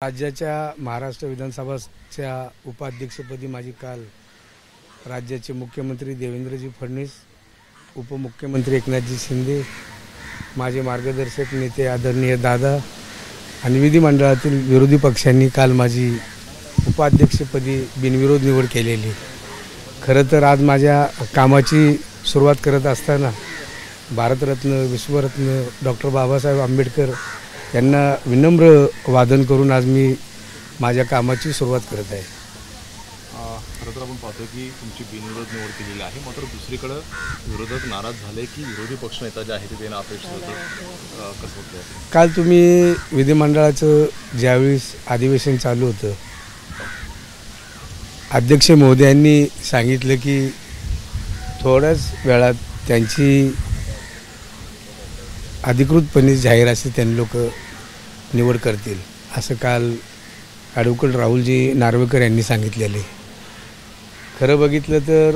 राज्याच्या महाराष्ट्र विधानसभाच्या उपाध्यक्षपदी माझी काल राज्याचे मुख्यमंत्री देवेंद्रजी फडणवीस, उपमुख्यमंत्री एकनाथजी शिंदे, माझे मार्गदर्शक नेते आदरणीय दादा आणि विधिमंडळातील विरोधी पक्षांनी काल माझी उपाध्यक्षपदी बिनविरोध निवड केलेली। खरं तर आज माझ्या कामाची सुरुवात करत असताना भारतरत्न विश्वरत्न डॉक्टर बाबासाहेब आंबेडकर यांना विनम्र वादन करून आज मी माझ्या कामाची सुरुवात करत आहे। खरं तर आपण पाहतो की तुमची बिनविरोध निवड केलेली आहे, मात्र दुसरीकडे विरोधक नाराज झाले की विरोधी पक्षनेता जे आहे ते देणं अपेक्षित होतं, कसं होतं? काल तुम्ही विधिमंडळाचं ज्यावेळेस अधिवेशन चालू होतं, अध्यक्ष महोदयांनी सांगितलं की थोड्याच वेळात त्यांची अधिकृतपणे जाहीर असे त्यांनी लोक निवड करतील, असं काल ॲडव्होकेट राहुलजी नार्वेकर यांनी सांगितलेले। खरं बघितलं तर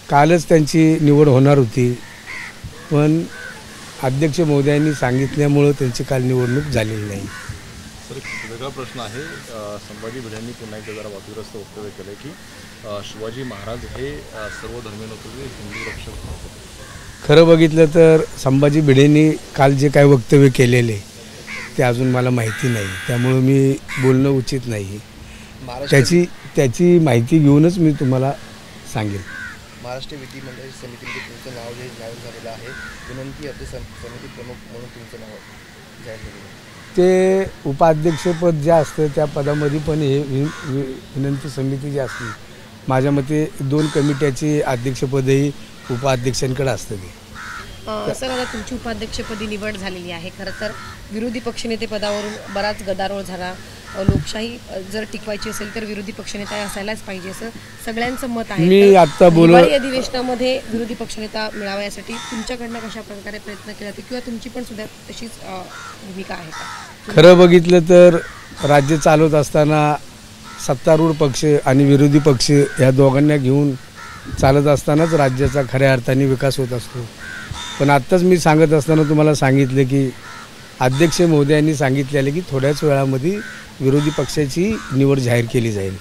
कालच त्यांची निवड होणार होती, पण अध्यक्ष महोदयांनी सांगितल्यामुळं त्यांची काल निवडणूक झालेली नाही। सर, एक वेगळा प्रश्न आहे, संभाजी भिडेंनी पुन्हा एकदा जरा वादग्रस्त वक्तव्य केलं की शिवाजी महाराज हे सर्वधर्मीय नव्हते, हिंदू रक्षक नव्हते। खरं बघितलं तर संभाजी भिडेंनी काल जे काय वक्तव्य केलेले ते अजून मला माहिती नाही, त्यामुळे मी बोलणं उचित नाही। त्याची माहिती घेऊनच मी तुम्हाला सांगेन। महाराष्ट्र विधिमंडळ समितीमध्ये तुमचं नाव जाहीर झालेलं आहे, विनंती अर्थ समिती प्रमुख म्हणून तुमचं नाव जाहीर झालेलं आहे। ते उपाध्यक्षपद जे असतं त्या पदामध्ये पण हे विनंती समिती जी असते, माझ्या मते 2 कमिट्याची अध्यक्षपदही उपाध्यक्षांकडे असतं ते। सर, आता तुमची उपाध्यक्षपदी निवड झालेली आहे। खरं तर विरोधी पक्षनेते पदावरून बराच गदारोळ झाला। लोकशाही जर टिकवायची असेल तर विरोधी पक्षनेता असायलाच पाहिजे असं सगळ्यांचं मत आहे। मी आता हिवाळी अधिवेशनामध्ये विरोधी पक्षनेता मिळावा यासाठी तुमच्याकडनं कशा प्रकारे प्रयत्न केला जातो किंवा तुमची पण सुद्धा तशीच भूमिका आहे का? खरं बघितलं तर राज्य चालवत असताना सत्तारूढ पक्ष आणि विरोधी पक्ष या दोघांना घेऊन चालत असतानाच राज्याचा खऱ्या अर्थाने विकास होत असतो। पण आत्ताच मी सांगत असताना तुम्हाला सांगितलं की अध्यक्ष महोदयांनी सांगितलेलं की थोड्याच वेळामध्ये विरोधी पक्षाची निवड जाहीर केली जाईल।